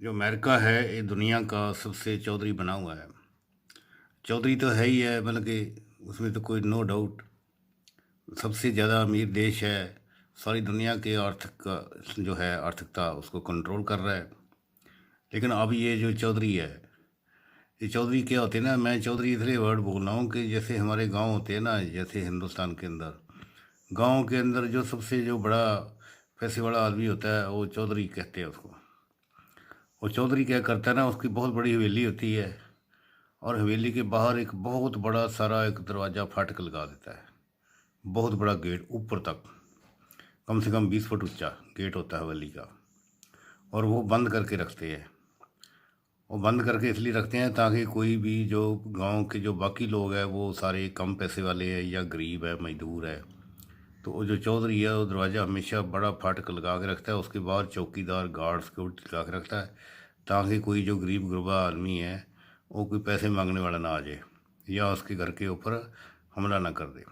जो अमेरिका है ये दुनिया का सबसे चौधरी बना हुआ है। चौधरी तो है ही है, मतलब कि उसमें तो कोई नो डाउट सबसे ज़्यादा अमीर देश है। सारी दुनिया के आर्थिक जो है आर्थिकता उसको कंट्रोल कर रहा है। लेकिन अब ये जो चौधरी है, ये चौधरी क्या होते हैं ना, मैं चौधरी इसलिए वर्ड बोल रहा हूँ कि जैसे हमारे गांव होते हैं ना, जैसे हिंदुस्तान के अंदर गांव के अंदर जो सबसे जो बड़ा पैसे वाला आदमी होता है वो चौधरी कहते हैं उसको। वो चौधरी क्या करता है ना, उसकी बहुत बड़ी हवेली होती है और हवेली के बाहर एक बहुत बड़ा सारा एक दरवाज़ा फाटक लगा देता है। बहुत बड़ा गेट ऊपर तक, कम से कम 20 फुट ऊंचा गेट होता है हवेली का। और वो बंद करके रखते हैं। वो बंद करके इसलिए रखते हैं ताकि कोई भी जो गांव के जो बाकी लोग हैं वो सारे कम पैसे वाले हैं या गरीब है, मजदूर है, तो वो जो चौधरी है वो दरवाज़ा हमेशा बड़ा फाटक लगा के रखता है। उसके बाद चौकीदार गार्ड सिक्योरिटी लगा के रखता है ताकि कोई जो गरीब गुरबा आदमी है वो कोई पैसे मांगने वाला ना आ जाए या उसके घर के ऊपर हमला ना कर दे।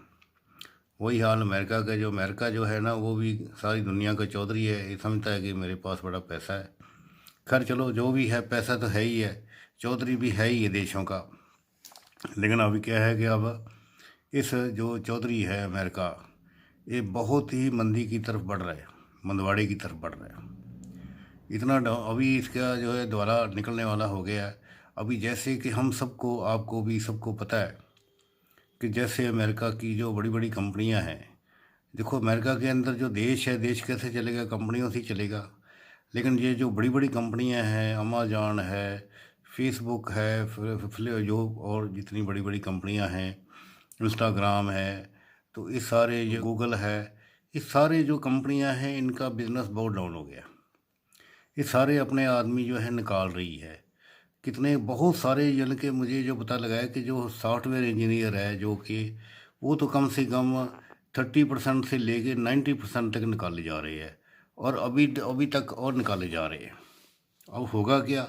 वही हाल अमेरिका का, जो अमेरिका जो है ना वो भी सारी दुनिया का चौधरी है। ये समझता है कि मेरे पास बड़ा पैसा है। खैर चलो, जो भी है पैसा तो है ही है, चौधरी भी है ही है देशों का। लेकिन अभी क्या है कि अब इस जो चौधरी है अमेरिका, ये बहुत ही मंदी की तरफ बढ़ रहा है, मंदवाड़े की तरफ बढ़ रहा है। अभी इसका जो है द्वारा निकलने वाला हो गया है। अभी जैसे कि हम सबको, आपको भी सबको पता है कि जैसे अमेरिका की जो बड़ी बड़ी कंपनियां हैं, देखो अमेरिका के अंदर जो देश है, देश कैसे चलेगा, कंपनियों से ही चलेगा। लेकिन ये जो बड़ी बड़ी कंपनियां हैं, अमेजॉन है, फेसबुक है, जो और जितनी बड़ी बड़ी कंपनियां हैं, इंस्टाग्राम है, तो ये सारे, ये गूगल है, ये सारे जो कंपनियां हैं इनका बिजनेस बहुत डाउन हो गया। ये सारे अपने आदमी जो है निकाल रही है। कितने बहुत सारे, यानी कि मुझे जो पता लगा है कि जो सॉफ्टवेयर इंजीनियर है जो कि वो तो कम से कम 30% से लेके 90% तक निकाले जा रहे हैं। और अभी अभी तक और निकाले जा रहे हैं। अब होगा क्या,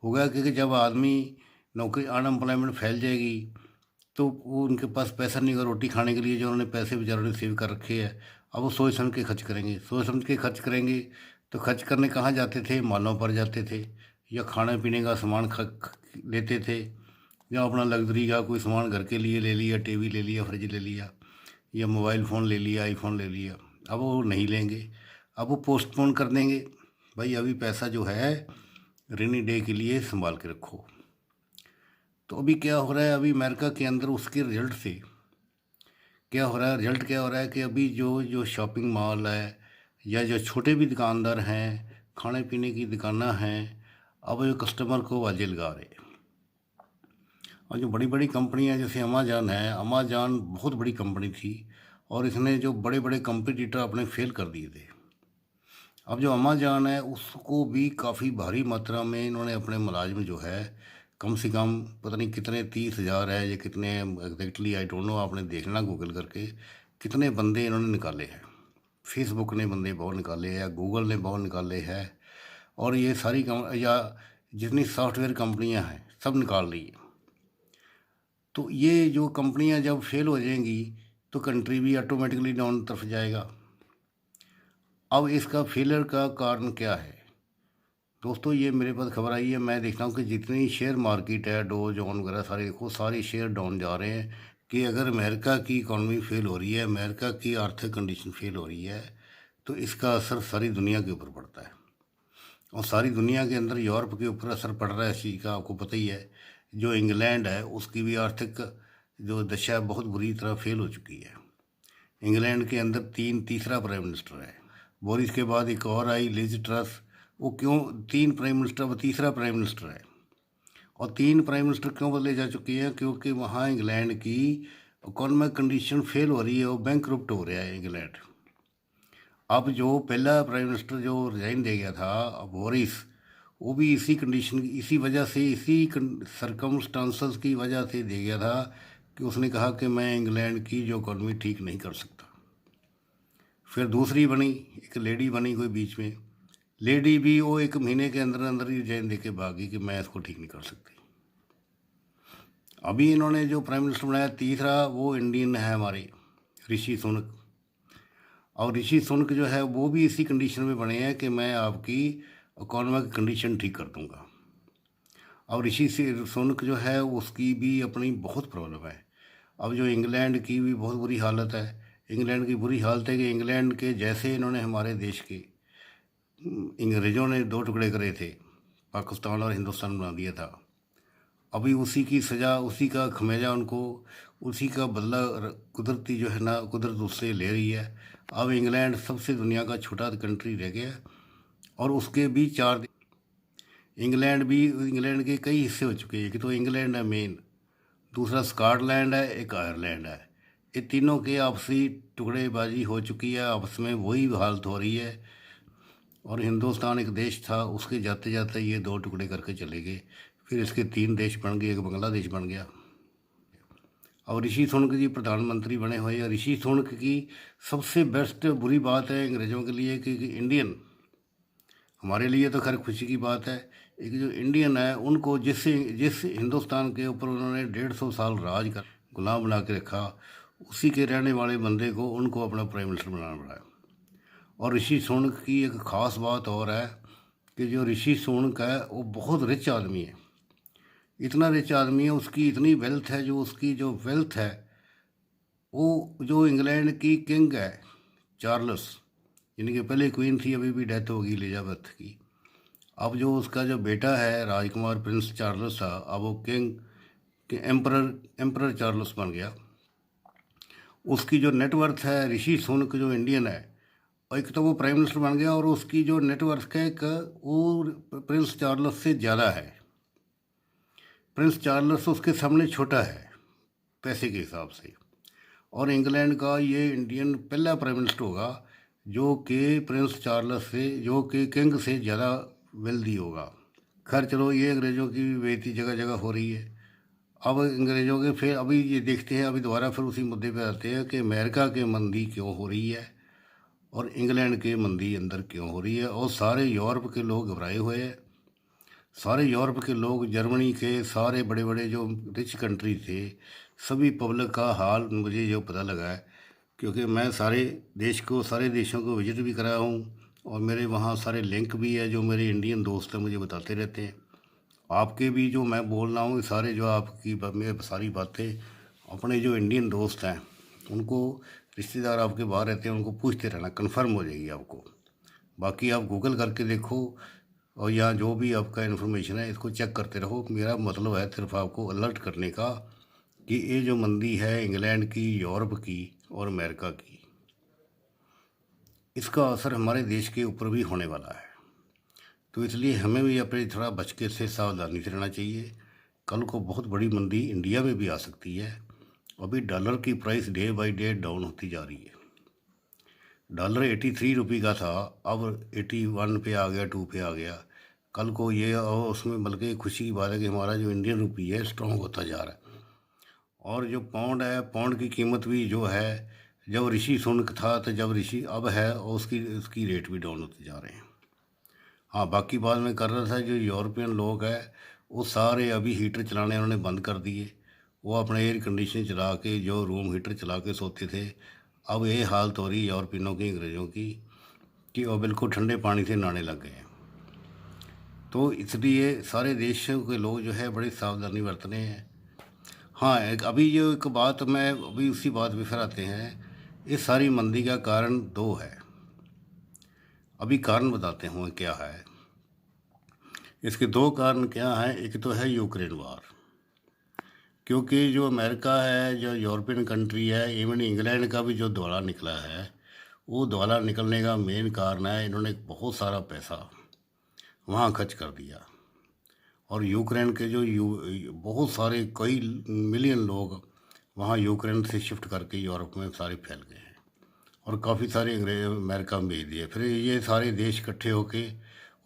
होगा कि जब आदमी नौकरी, अनएम्प्लॉयमेंट फैल जाएगी, तो वो उनके पास पैसा नहीं होगा रोटी खाने के लिए, जो उन्होंने पैसे बेचारों ने सेव कर रखे हैं। अब वो सोच समझ के खर्च करेंगे, सोच समझ के खर्च करेंगे। तो खर्च करने कहाँ जाते थे, मॉलों पर जाते थे, या खाने पीने का सामान लेते थे, या अपना लग्जरी का कोई सामान घर के लिए ले लिया, टीवी ले लिया, फ्रिज ले लिया, या मोबाइल फ़ोन ले लिया, आईफोन ले लिया। अब वो नहीं लेंगे, अब वो पोस्टपोन कर देंगे। भाई अभी पैसा जो है रेनी डे के लिए संभाल के रखो। तो अभी क्या हो रहा है, अभी अमेरिका के अंदर उसके रिजल्ट से क्या हो रहा है, रिजल्ट क्या हो रहा है कि अभी जो जो शॉपिंग मॉल है या जो छोटे भी दुकानदार हैं, खाने पीने की दुकानें हैं, अब ये कस्टमर को वाजे लगा रहे हैं। और जो बड़ी बड़ी कंपनियां जैसे अमेजॉन है, अमेजॉन बहुत बड़ी कंपनी थी और इसने जो बड़े बड़े कंपटीटर अपने फेल कर दिए थे। अब जो अमेजॉन है उसको भी काफ़ी भारी मात्रा में इन्होंने अपने मुलाजिम जो है, कम से कम पता नहीं कितने 30,000 है या कितने एग्जैक्टली आई डोंट नो, आपने देखना गूगल करके कितने बंदे इन्होंने निकाले हैं। फेसबुक ने बंदे बहुत निकाले हैं, या गूगल ने बहुत निकाले हैं, और ये सारी या जितनी सॉफ्टवेयर कंपनियां हैं सब निकाल रही है। तो ये जो कंपनियां जब फेल हो जाएंगी तो कंट्री भी ऑटोमेटिकली डाउन तरफ जाएगा। अब इसका फेलियर का कारण क्या है दोस्तों, ये मेरे पास खबर आई है। मैं देखता हूँ कि जितनी शेयर मार्केट है, डो जॉन वगैरह सारे, देखो सारे शेयर डाउन जा रहे हैं। कि अगर अमेरिका की इकॉनमी फेल हो रही है, अमेरिका की आर्थिक कंडीशन फेल हो रही है, तो इसका असर सारी दुनिया के ऊपर पड़ता है। और सारी दुनिया के अंदर यूरोप के ऊपर असर पड़ रहा है इस चीज़ का, आपको पता ही है। जो इंग्लैंड है उसकी भी आर्थिक जो दशा बहुत बुरी तरह फेल हो चुकी है। इंग्लैंड के अंदर तीसरा प्राइम मिनिस्टर है। बोरिस के बाद एक और आई, लिज ट्रस। वो क्यों, तीन प्राइम मिनिस्टर, वो तीसरा प्राइम मिनिस्टर है। और तीन प्राइम मिनिस्टर क्यों बदले जा चुके हैं, क्योंकि वहाँ इंग्लैंड की इकोनॉमिक कंडीशन फेल हो रही है, वो बैंक हो रहा है इंग्लैंड। अब जो पहला प्राइम मिनिस्टर जो रिजाइन दे गया था बोरिस, वो भी इसी कंडीशन, इसी वजह से, इसी सरकमस्टांसेस की वजह से दे गया था कि उसने कहा कि मैं इंग्लैंड की जो इकॉनमी ठीक नहीं कर सकता। फिर दूसरी बनी, एक लेडी बनी कोई बीच में, लेडी भी वो 1 महीने के अंदर अंदर ही रिजाइन दे के भागी कि मैं इसको ठीक नहीं कर सकती। अभी इन्होंने जो प्राइम मिनिस्टर बनाया तीसरा, वो इंडियन है हमारे, ऋषि सुनक। और ऋषि सुनक जो है वो भी इसी कंडीशन में बने हैं कि मैं आपकी इकोनॉमिक कंडीशन ठीक कर दूंगा। और ऋषि सुनक जो है उसकी भी अपनी बहुत प्रॉब्लम है। अब जो इंग्लैंड की भी बहुत बुरी हालत है। इंग्लैंड की बुरी हालत है कि इंग्लैंड के जैसे इन्होंने हमारे देश के अंग्रेज़ों ने दो टुकड़े करे थे, पाकिस्तान और हिंदुस्तान बना दिया था। अभी उसी की सज़ा, उसी का खमेजा उनको, उसी का बदला कुदरती जो है ना, कुदरत उससे ले रही है। अब इंग्लैंड सबसे दुनिया का छोटा कंट्री रह गया और उसके भी चार इंग्लैंड के कई हिस्से हो चुके हैं। कि तो इंग्लैंड है मेन, दूसरा स्कॉटलैंड है, एक आयरलैंड है। ये तीनों के आपसी टुकड़ेबाजी हो चुकी है, आपस में वही हालत हो रही है। और हिंदुस्तान एक देश था, उसके जाते जाते ये दो टुकड़े करके चले गए। फिर इसके तीन देश बन गए, एक बांग्लादेश बन गया। और ऋषि सुनक जी प्रधानमंत्री बने हुए हैं। ऋषि सुनक की सबसे बेस्ट बुरी बात है अंग्रेज़ों के लिए कि इंडियन, हमारे लिए तो खैर खुशी की बात है, एक जो इंडियन है उनको जिस हिंदुस्तान के ऊपर उन्होंने 150 साल राज कर गुलाम बना के रखा, उसी के रहने वाले बंदे को उनको अपना प्राइम मिनिस्टर बनाना पड़ा है। और ऋषि सुनक की एक ख़ास बात और है कि जो ऋषि सुनक है वो बहुत रिच आदमी है। इतना रिच आदमी है, उसकी इतनी वेल्थ है, जो उसकी जो वेल्थ है वो जो इंग्लैंड की किंग है चार्ल्स, यानी कि पहले क्वीन थी, अभी भी डेथ होगी एलिजाबेथ की। अब जो उसका जो बेटा है राजकुमार प्रिंस चार्ल्स था, अब वो किंग के एम्परर चार्ल्स बन गया। उसकी जो नेटवर्थ है ऋषि सुनक जो इंडियन है, और एक तो वो प्राइम मिनिस्टर बन गया और उसकी जो नेटवर्थ है वो प्रिंस चार्ल्स से ज़्यादा है। प्रिंस चार्ल्स उसके सामने छोटा है पैसे के हिसाब से। और इंग्लैंड का ये इंडियन पहला प्राइम मिनिस्टर होगा जो कि प्रिंस चार्ल्स से, जो कि किंग से ज़्यादा वेल्दी होगा। खैर चलो, ये अंग्रेज़ों की भी बेइज्जती जगह जगह हो रही है। अब अंग्रेज़ों के फिर अभी ये देखते हैं, अभी दोबारा फिर उसी मुद्दे पे आते हैं कि अमेरिका के मंदी क्यों हो रही है और इंग्लैंड के मंदी अंदर क्यों हो रही है। और सारे यूरोप के लोग घबराए हुए हैं। सारे यूरोप के लोग, जर्मनी के सारे बड़े बड़े जो रिच कंट्री थे, सभी पब्लिक का हाल मुझे जो पता लगा है, क्योंकि मैं सारे देशों को विजिट भी कराया हूँ और मेरे वहाँ सारे लिंक भी है, जो मेरे इंडियन दोस्त हैं मुझे बताते रहते हैं। आपके भी जो मैं बोल रहा हूँ सारे जो आपकी मेरे सारी बातें अपने जो इंडियन दोस्त हैं उनको, रिश्तेदार आपके बाहर रहते हैं, उनको पूछते रहना, कंफर्म हो जाएगी आपको। बाकी आप गूगल करके देखो और यहाँ जो भी आपका इन्फॉर्मेशन है इसको चेक करते रहो। मेरा मतलब है सिर्फ आपको अलर्ट करने का कि ये जो मंदी है इंग्लैंड की, यूरोप की और अमेरिका की, इसका असर हमारे देश के ऊपर भी होने वाला है। तो इसलिए हमें भी अपने थोड़ा बच के से सावधानी से रहना चाहिए। कल को बहुत बड़ी मंदी इंडिया में भी आ सकती है। अभी डॉलर की price day by day down होती जा रही है। डॉलर 83 रुपये का था, अब 81 पे आ गया, 2 पे आ गया। कल को ये, और उसमें बल्कि खुशी की बात है कि हमारा जो इंडियन रुपी है स्ट्रॉन्ग होता जा रहा है। और जो पाउंड है, पाउंड की कीमत भी जो है, जब ऋषि सुनक था तो जब ऋषि अब है, और उसकी रेट भी डाउन होते जा रहे हैं। हाँ, बाकी बात मैं कर रहा था, जो यूरोपियन लोग हैं वो सारे अभी हीटर चलाने उन्होंने बंद कर दिए। वो अपना एयर कंडीशनर चला के, जो रूम हीटर चला के सोते थे, अब ये हालत हो रही है यूरोपियनों की, अंग्रेज़ों की, कि वो बिल्कुल ठंडे पानी से नहाने लग गए हैं। तो इसलिए सारे देशों के लोग जो है बड़ी सावधानी बरतने हैं। हाँ, एक अभी जो एक बात, मैं अभी उसी बात पे फिर आते हैं। इस सारी मंदी का कारण दो है। अभी कारण बताते हैं क्या है। इसके दो कारण क्या हैं। एक तो है यूक्रेन वार, क्योंकि जो अमेरिका है, जो यूरोपियन कंट्री है, इवन इंग्लैंड का भी जो दिवाला निकला है, वो दिवाला निकलने का मेन कारण है इन्होंने बहुत सारा पैसा वहाँ खर्च कर दिया। और यूक्रेन के जो बहुत सारे कई मिलियन लोग वहाँ यूक्रेन से शिफ्ट करके यूरोप में सारे फैल गए हैं और काफ़ी सारे अंग्रेज अमेरिका में भेज दिए। फिर ये सारे देश इकट्ठे होके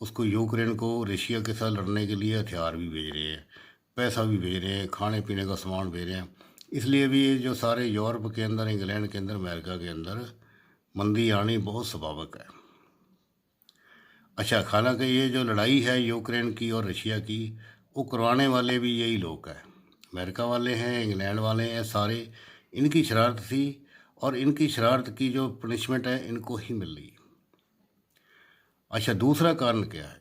उसको, यूक्रेन को रशिया के साथ लड़ने के लिए हथियार भी भेज रहे हैं, पैसा भी भेज रहे हैं, खाने पीने का सामान भेज रहे हैं। इसलिए भी ये जो सारे यूरोप के अंदर, इंग्लैंड के अंदर, अमेरिका के अंदर मंदी आनी बहुत स्वाभाविक है। अच्छा, हालांकि ये जो लड़ाई है यूक्रेन की और रशिया की, वो करवाने वाले भी यही लोग हैं, अमेरिका वाले हैं, इंग्लैंड वाले हैं, सारे इनकी शरारत थी। और इनकी शरारत की जो पनिशमेंट है इनको ही मिल रही है। अच्छा, दूसरा कारण क्या है।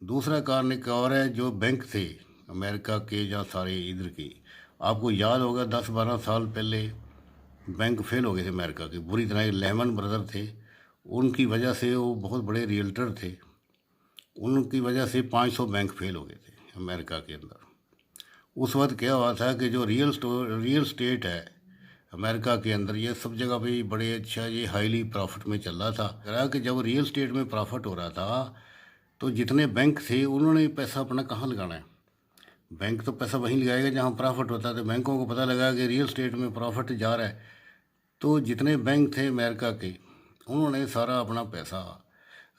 दूसरा कारण एक और है, जो बैंक थे अमेरिका के या सारे इधर के, आपको याद होगा 10-12 साल पहले बैंक फेल हो गए थे अमेरिका के बुरी तरह। लेमन ब्रदर थे, उनकी वजह से, वो बहुत बड़े रियल्टर थे, उनकी वजह से 500 बैंक फेल हो गए थे अमेरिका के अंदर। उस वक्त क्या हुआ था कि जो रियल स्टेट है अमेरिका के अंदर, ये सब जगह पे बड़े अच्छा, ये हाईली प्रॉफिट में चल रहा था। कहा कि जब रियल स्टेट में प्रॉफिट हो रहा था तो जितने बैंक थे उन्होंने पैसा अपना कहाँ लगाना है। बैंक तो पैसा वहीं लगाएगा जहाँ प्रॉफिट होता है। तो बैंकों को पता लगा कि रियल स्टेट में प्रॉफिट जा रहा है, तो जितने बैंक थे अमेरिका के, उन्होंने सारा अपना पैसा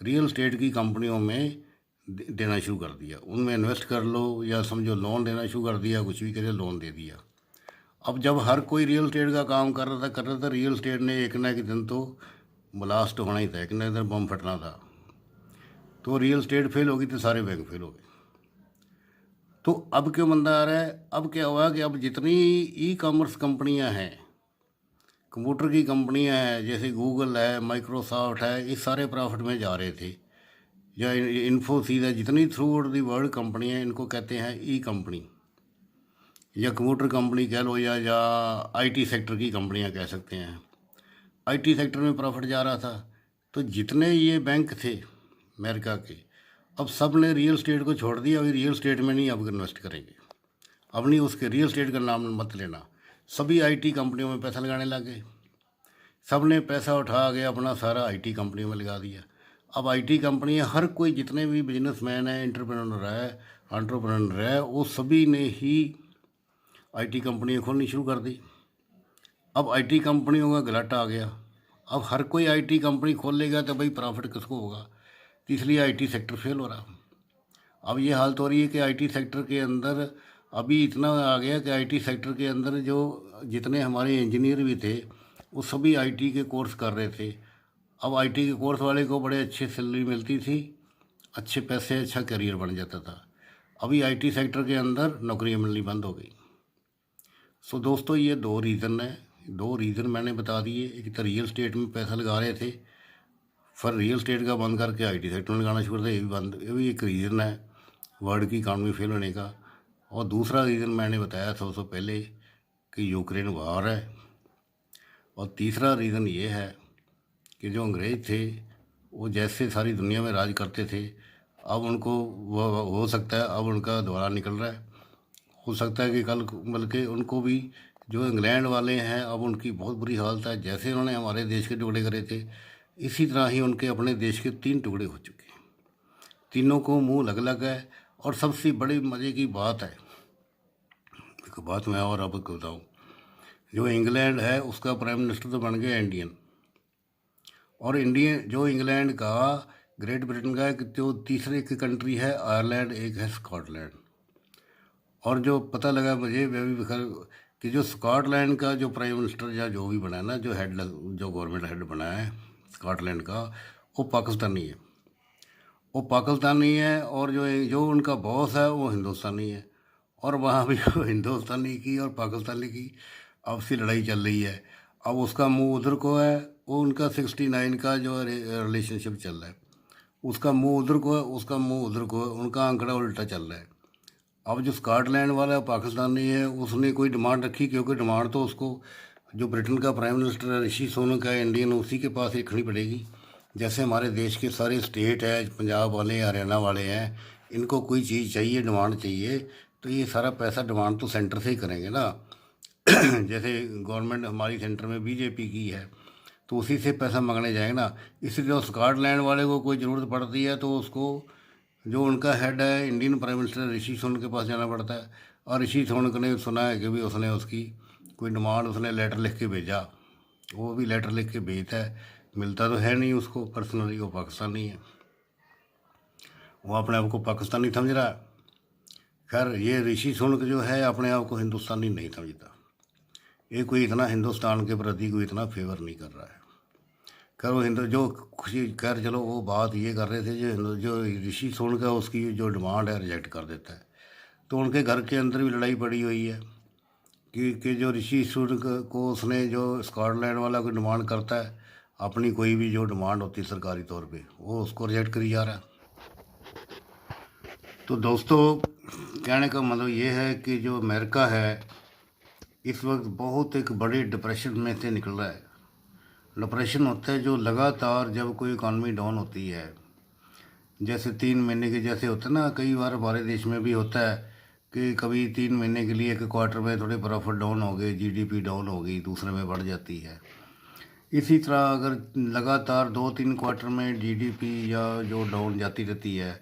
रियल स्टेट की कंपनियों में देना शुरू कर दिया। उनमें इन्वेस्ट कर लो या समझो लोन देना शुरू कर दिया, कुछ भी करे लोन दे दिया। अब जब हर कोई रियल स्टेट का काम कर रहा था, रियल स्टेट ने एक ना एक दिन तो ब्लास्ट होना ही था, एक ना एक दिन बम फटना था। तो रियल स्टेट फेल होगी तो सारे बैंक फेल हो गए। तो अब क्यों मंदा आ रहा है? अब क्या हुआ कि अब जितनी ई कॉमर्स कंपनियां हैं, कंप्यूटर की कंपनियां हैं, जैसे गूगल है, माइक्रोसॉफ्ट है, ये सारे प्रॉफिट में जा रहे थे। या इन्फोसिस है, जितनी थ्रू आउट दी वर्ल्ड कंपनियाँ, इनको कहते हैं ई कंपनी या कंप्यूटर कंपनी कह लो, या आईटी सेक्टर की कंपनियां कह सकते हैं। आईटी सेक्टर में प्रॉफिट जा रहा था। तो जितने ये बैंक थे अमेरिका के, अब सब ने रियल स्टेट को छोड़ दिया। अभी रियल स्टेट में नहीं अब इन्वेस्ट करेंगे, अब नहीं, उसके रियल स्टेट का नाम मत लेना। सभी आईटी कंपनियों में पैसा लगाने लग गए। सब ने पैसा उठा के अपना सारा आईटी कंपनियों में लगा दिया। अब आईटी कंपनियां, हर कोई जितने भी बिजनेसमैन है, एंटरप्रेन्योर है, वो सभी ने ही आईटी कंपनियां खोलनी शुरू कर दी। अब आईटी कंपनियों का घाटा आ गया। अब हर कोई आईटी कंपनी खोल लेगा तो भाई प्रॉफिट किसको होगा? तो इसलिए आईटी सेक्टर फेल हो रहा। अब ये हालत हो रही है कि आईटी सेक्टर के अंदर अभी इतना आ गया कि आईटी सेक्टर के अंदर जो जितने हमारे इंजीनियर भी थे, वो सभी आईटी के कोर्स कर रहे थे। अब आईटी के कोर्स वाले को बड़े अच्छे सैलरी मिलती थी, अच्छे पैसे, अच्छा करियर बन जाता था। अभी आईटी सेक्टर के अंदर नौकरियां मिलनी बंद हो गई। सो दोस्तों, ये दो रीज़न है, दो रीज़न मैंने बता दिए। एक तो रियल स्टेट में पैसा लगा रहे थे, फिर रियल स्टेट का बंद करके आईटी सेक्टर में लगाना शुरू कर दिया, ये भी एक रीज़न है वर्ल्ड की इकानमी फेल होने का। और दूसरा रीज़न मैंने बताया था उससे पहले कि यूक्रेन वार है। और तीसरा रीज़न ये है कि जो अंग्रेज़ थे, वो जैसे सारी दुनिया में राज करते थे, अब उनको वो हो सकता है अब उनका द्वारा निकल रहा है। हो सकता है कि कल बल्कि उनको भी, जो इंग्लैंड वाले हैं, अब उनकी बहुत बुरी हालत है। जैसे उन्होंने हमारे देश के टुकड़े करे थे, इसी तरह ही उनके अपने देश के 3 टुकड़े हो चुके हैं। तीनों को मुंह अलग अलग है। और सबसे बड़ी मज़े की बात है, एक बात मैं और आपको बताऊँ, जो इंग्लैंड है उसका प्राइम मिनिस्टर तो बन गया इंडियन। और इंडियन जो इंग्लैंड का, ग्रेट ब्रिटेन का, एक जो तीसरे की कंट्री है आयरलैंड, एक है स्कॉटलैंड। और जो पता लगा मुझे, मैं भी कि जो स्कॉटलैंड का जो प्राइम मिनिस्टर या जो भी बना है ना, जो हेड, जो गवर्नमेंट हेड बना है स्कॉटलैंड का, वो पाकिस्तानी है। वो पाकिस्तानी है। और जो जो उनका बॉस है वो हिंदुस्तानी है। और वहाँ भी हिंदुस्तानी की और पाकिस्तानी की आपसी लड़ाई चल रही है। अब उसका मुंह उधर को है, वो उनका 69 का जो रिलेशनशिप चल रहा है, उसका मुंह उधर को है, उसका मुंह उधर को है, उनका आंकड़ा उल्टा चल रहा है। अब जो स्कॉटलैंड वाला पाकिस्तानी है, उसने कोई डिमांड रखी, क्योंकि डिमांड तो उसको, जो ब्रिटेन का प्राइम मिनिस्टर है ऋषि सुनक है इंडियन, उसी के पास रखनी पड़ेगी। जैसे हमारे देश के सारे स्टेट है, पंजाब वाले, हरियाणा वाले हैं, इनको कोई चीज़ चाहिए, डिमांड चाहिए, तो ये सारा पैसा डिमांड तो सेंटर से ही करेंगे ना। जैसे गवर्नमेंट हमारी सेंटर में बीजेपी की है, तो उसी से पैसा मांगने जाएंगे ना। इसलिए स्कॉटलैंड वाले को कोई ज़रूरत पड़ती है तो उसको, जो उनका हेड है Indian prime minister Rishi Sunak के पास जाना पड़ता है। और ऋषि सुनक ने सुना है कि भी उसने उसकी कोई डिमांड, उसने लेटर लिख के भेजा, वो भी लेटर लिख के भेजता है, मिलता तो है नहीं उसको पर्सनली, वो पाकिस्तानी है, वो अपने आप को पाकिस्तानी समझ रहा है। खैर, ये ऋषि सुनक जो है अपने आप को हिंदुस्तानी नहीं समझता, ये कोई इतना हिंदुस्तान के प्रति कोई इतना फेवर नहीं कर रहा है। खैर, वो हिंदू जो खुशी, खैर चलो, वो बात ये कर रहे थे, जो ऋषि सुनक है उसकी जो डिमांड है रिजेक्ट कर देता है। तो उनके घर के अंदर भी लड़ाई पड़ी हुई है कि जो ऋषि सुनक को, उसने जो स्कॉटलैंड वाला कोई डिमांड करता है, अपनी कोई भी जो डिमांड होती है सरकारी तौर पे, वो उसको रिजेक्ट करी जा रहा है। तो दोस्तों, कहने का मतलब ये है कि जो अमेरिका है इस वक्त बहुत एक बड़े डिप्रेशन में से निकल रहा है। डिप्रेशन होता है जो लगातार जब कोई इकॉनमी डाउन होती है, जैसे 3 महीने के जैसे होता है ना, कई बार हमारे देश में भी होता है कि कभी 3 महीने के लिए एक क्वार्टर में थोड़े प्रॉफिट डाउन हो गए, जीडीपी डाउन हो गई, दूसरे में बढ़ जाती है। इसी तरह अगर लगातार 2-3 क्वार्टर में जीडीपी या जो डाउन जाती रहती है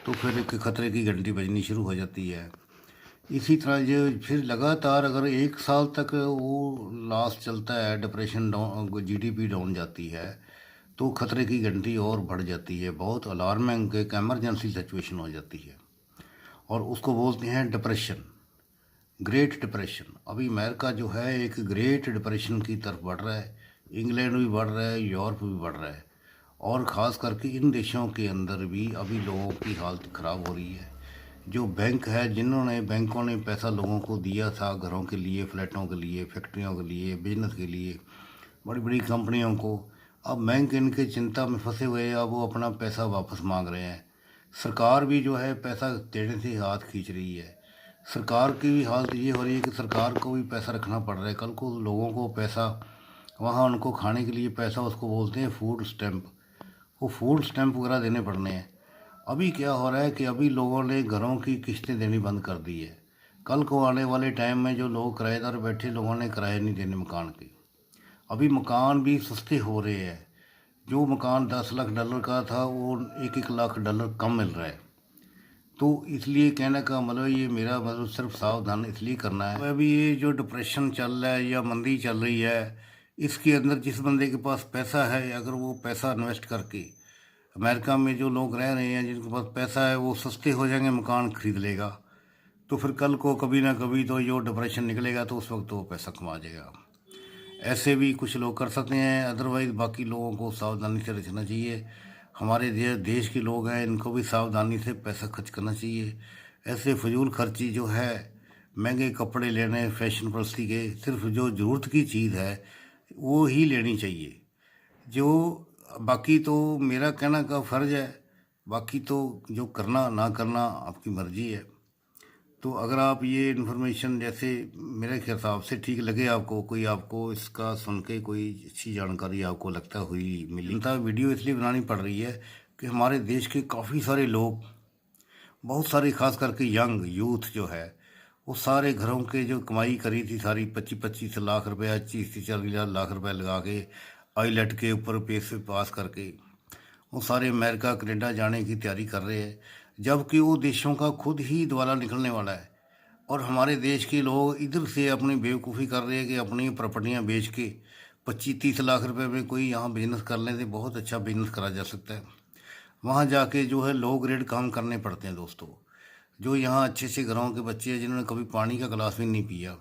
तो फिर एक खतरे की घंटी बजनी शुरू हो जाती है। इसी तरह जो फिर लगातार अगर 1 साल तक वो लॉस चलता है, डिप्रेशन डाउन, जीडीपी डाउन जाती है, तो खतरे की घंटी और बढ़ जाती है, बहुत अलार्मिंग एक एमरजेंसी सिचुएशन हो जाती है और उसको बोलते हैं डिप्रेशन, ग्रेट डिप्रेशन। अभी अमेरिका जो है एक ग्रेट डिप्रेशन की तरफ बढ़ रहा है, इंग्लैंड भी बढ़ रहा है, यूरोप भी बढ़ रहा है, और ख़ास करके इन देशों के अंदर भी अभी लोगों की हालत ख़राब हो रही है। जो बैंक है, जिन्होंने बैंकों ने पैसा लोगों को दिया था घरों के लिए, फ्लैटों के लिए, फैक्ट्रियों के लिए, बिजनेस के लिए, बड़ी बड़ी कंपनियों को, अब बैंक इनके चिंता में फंसे हुए हैं। अब वो अपना पैसा वापस मांग रहे हैं। सरकार भी जो है पैसा देने से हाथ खींच रही है। सरकार की भी हालत ये हो रही है कि सरकार को भी पैसा रखना पड़ रहा है। कल को लोगों को पैसा, वहाँ उनको खाने के लिए पैसा, उसको बोलते हैं फूड स्टैम्प, वो फूड स्टैम्प वगैरह देने पड़ने हैं। अभी क्या हो रहा है कि अभी लोगों ने घरों की किस्तें देनी बंद कर दी है। कल को आने वाले टाइम में जो लोग किराएदार बैठे, लोगों ने किराए नहीं देने मकान के। अभी मकान भी सस्ते हो रहे हैं। जो मकान $10 लाख का था वो 1-1 लाख कम मिल रहा है। तो इसलिए कहने का मतलब, ये मेरा मतलब सिर्फ सावधान इसलिए करना है। अभी ये जो डिप्रेशन चल रहा है या मंदी चल रही है, इसके अंदर जिस बंदे के पास पैसा है, अगर वो पैसा इन्वेस्ट करके, अमेरिका में जो लोग रह रहे हैं जिनके पास पैसा है, वो सस्ते हो जाएंगे, मकान खरीद लेगा, तो फिर कल को कभी ना कभी तो जो डिप्रेशन निकलेगा तो उस वक्त वो पैसा कमा जाएगा। ऐसे भी कुछ लोग कर सकते हैं, अदरवाइज़ बाकी लोगों को सावधानी से रखना चाहिए। हमारे देश के लोग हैं, इनको भी सावधानी से पैसा खर्च करना चाहिए। ऐसे फजूल खर्ची जो है, महंगे कपड़े लेने, फैशन परस्ती के, सिर्फ जो ज़रूरत की चीज़ है वो ही लेनी चाहिए। जो बाकी तो मेरा कहना का फ़र्ज़ है, बाकी तो जो करना ना करना आपकी मर्ज़ी है। तो अगर आप ये इन्फॉर्मेशन जैसे मेरे हिसाब से ठीक लगे आपको, कोई आपको इसका सुन के कोई अच्छी जानकारी आपको लगता हुई मिली, तो वीडियो इसलिए बनानी पड़ रही है कि हमारे देश के काफ़ी सारे लोग, बहुत सारे खास करके यंग यूथ जो है, वो सारे घरों के जो कमाई करी थी सारी, 25-25 लाख रुपया, 30-40 लाख रुपए लगा के आईलेट के ऊपर पैसे पास करके वो सारे अमेरिका कनाडा जाने की तैयारी कर रहे हैं, जबकि वो देशों का खुद ही दिवाला निकलने वाला है। और हमारे देश के लोग इधर से अपनी बेवकूफ़ी कर रहे हैं कि अपनी प्रॉपर्टियां बेच के 25-30 लाख रुपए में कोई यहाँ बिजनेस कर लें तो बहुत अच्छा बिजनेस करा जा सकता है। वहाँ जाके जो है लो ग्रेड काम करने पड़ते हैं दोस्तों। जो यहाँ अच्छे अच्छे घरों के बच्चे हैं जिन्होंने कभी पानी का गिलास भी नहीं पिया,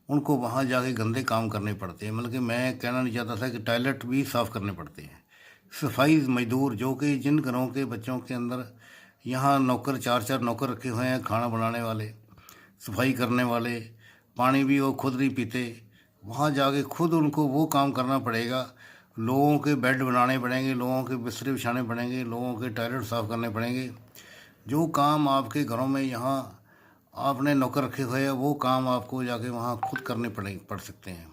उनको वहाँ जाके गंदे काम करने पड़ते हैं। मतलब कि मैं कहना नहीं चाहता था कि टॉयलेट भी साफ़ करने पड़ते हैं। सफाई मजदूर, जो कि जिन घरों के बच्चों के अंदर यहाँ नौकर, 4-4 नौकर रखे हुए हैं, खाना बनाने वाले, सफाई करने वाले, पानी भी वो खुद नहीं पीते, वहाँ जाके खुद उनको वो काम करना पड़ेगा। लोगों के बेड बनाने पड़ेंगे, लोगों के बिस्तरे बिछाने पड़ेंगे, लोगों के टॉयलेट साफ़ करने पड़ेंगे। जो काम आपके घरों में यहाँ आपने नौकर रखे हुए हैं, वो काम आपको जाके वहाँ खुद करने पड़ सकते हैं।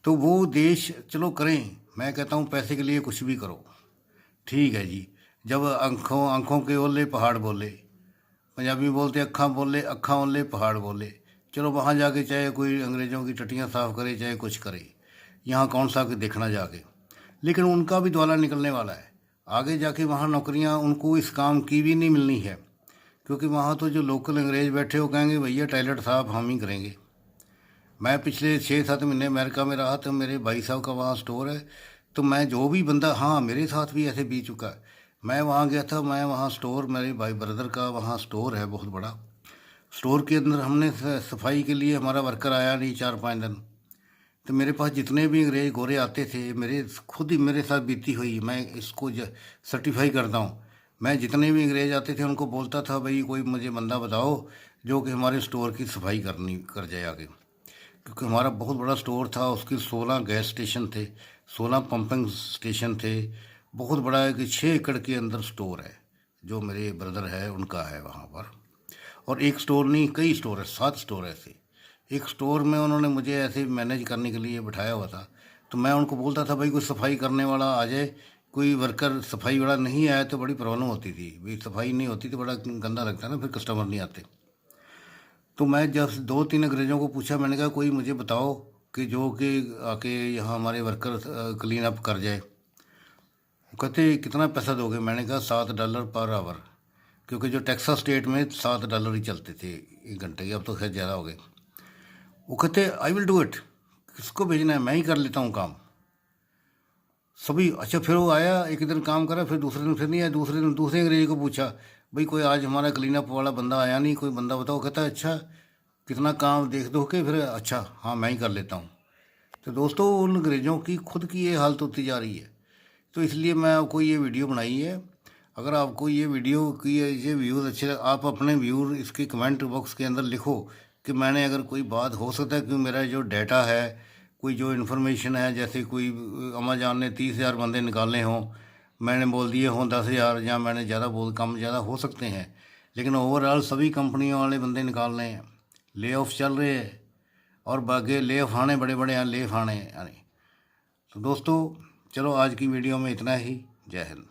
तो वो देश चलो करें, मैं कहता हूँ पैसे के लिए कुछ भी करो, ठीक है जी। जब आँखों आँखों के ओले पहाड़ बोले, पंजाबी बोलते अक्खा बोले, अक्खा ओले पहाड़ बोले। चलो वहाँ जाके चाहे कोई अंग्रेज़ों की टट्टियाँ साफ़ करे, चाहे कुछ करे, यहाँ कौन सा के देखना जाके, लेकिन उनका भी द्वाला निकलने वाला है। आगे जाके वहाँ नौकरियाँ उनको इस काम की भी नहीं मिलनी है, क्योंकि वहाँ तो जो लोकल अंग्रेज़ बैठे हो कहेंगे भैया टॉयलेट साफ़ हम ही करेंगे। मैं पिछले 6-7 महीने अमेरिका में रहा, तो मेरे भाई साहब का वहाँ स्टोर है, तो मैं जो भी बंदा, हाँ मेरे साथ भी ऐसे बीत चुका है। मैं वहाँ गया था, मैं वहाँ स्टोर, मेरे भाई ब्रदर का वहाँ स्टोर है बहुत बड़ा। स्टोर के अंदर हमने सफाई के लिए, हमारा वर्कर आया नहीं 4-5 दिन, तो मेरे पास जितने भी अंग्रेज़ गोरे आते थे, मेरे खुद ही मेरे साथ बीती हुई, मैं इसको सर्टिफाई करता हूँ। मैं जितने भी अंग्रेज़ आते थे उनको बोलता था भाई कोई मुझे बंदा बताओ जो कि हमारे स्टोर की सफाई कर जाए आगे, क्योंकि हमारा बहुत बड़ा स्टोर था। उसके 16 गैस स्टेशन थे, 16 पंपिंग स्टेशन थे, बहुत बड़ा है कि 6 एकड़ के अंदर स्टोर है, जो मेरे ब्रदर है उनका है वहाँ पर। और एक स्टोर नहीं, कई स्टोर है, 7 स्टोर ऐसे। एक स्टोर में उन्होंने मुझे ऐसे मैनेज करने के लिए बिठाया हुआ था। तो मैं उनको बोलता था भाई कोई सफाई करने वाला आ जाए, कोई वर्कर सफाई वाला नहीं आया तो बड़ी प्रॉब्लम होती थी, भाई सफाई नहीं होती तो बड़ा गंदा लगता है ना, फिर कस्टमर नहीं आते। तो मैं जब 2-3 अंग्रेज़ों को पूछा, मैंने कहा कोई मुझे बताओ कि जो कि आके यहाँ हमारे वर्कर क्लीन अप कर जाए। वो कहते कितना पैसा दोगे? मैंने कहा $7 पर आवर, क्योंकि जो टेक्सास स्टेट में $7 ही चलते थे 1 घंटे के, अब तो खैर ज़्यादा हो गए। वो कहते आई विल डू इट, किसको भेजना है, मैं ही कर लेता हूँ काम। सभी अच्छा। फिर वो आया, एक दिन काम करा, फिर दूसरे दिन फिर नहीं आया। दूसरे दिन दूसरे अंग्रेजी को पूछा, भाई कोई आज हमारा क्लीन अप वाला बंदा आया नहीं, कोई बंदा बताओ। कहता है अच्छा कितना काम देख दो के, फिर अच्छा हाँ मैं ही कर लेता हूँ। तो दोस्तों उन अंग्रेज़ों की खुद की ये हालत होती जा रही है। तो इसलिए मैं आपको ये वीडियो बनाई है। अगर आपको ये वीडियो की ये व्यूज़ अच्छे लगे, आप अपने व्यूज़ इसके कमेंट बॉक्स के अंदर लिखो कि मैंने अगर कोई बात हो सकता है कि मेरा जो डाटा है, कोई जो इन्फॉर्मेशन है, जैसे कोई अमेज़ॉन ने 30,000 बंदे निकाले हों, मैंने बोल दिए हों 10,000, या मैंने ज़्यादा बोल, कम ज़्यादा हो सकते हैं, लेकिन ओवरऑल सभी कंपनियों वाले बंदे निकाल रहे हैं, ले ऑफ चल रहे हैं, और बाकी ले ऑफ आने बड़े बड़े हैं, ले ऑफ आने यानी। तो दोस्तों चलो आज की वीडियो में इतना ही। जय हिंद।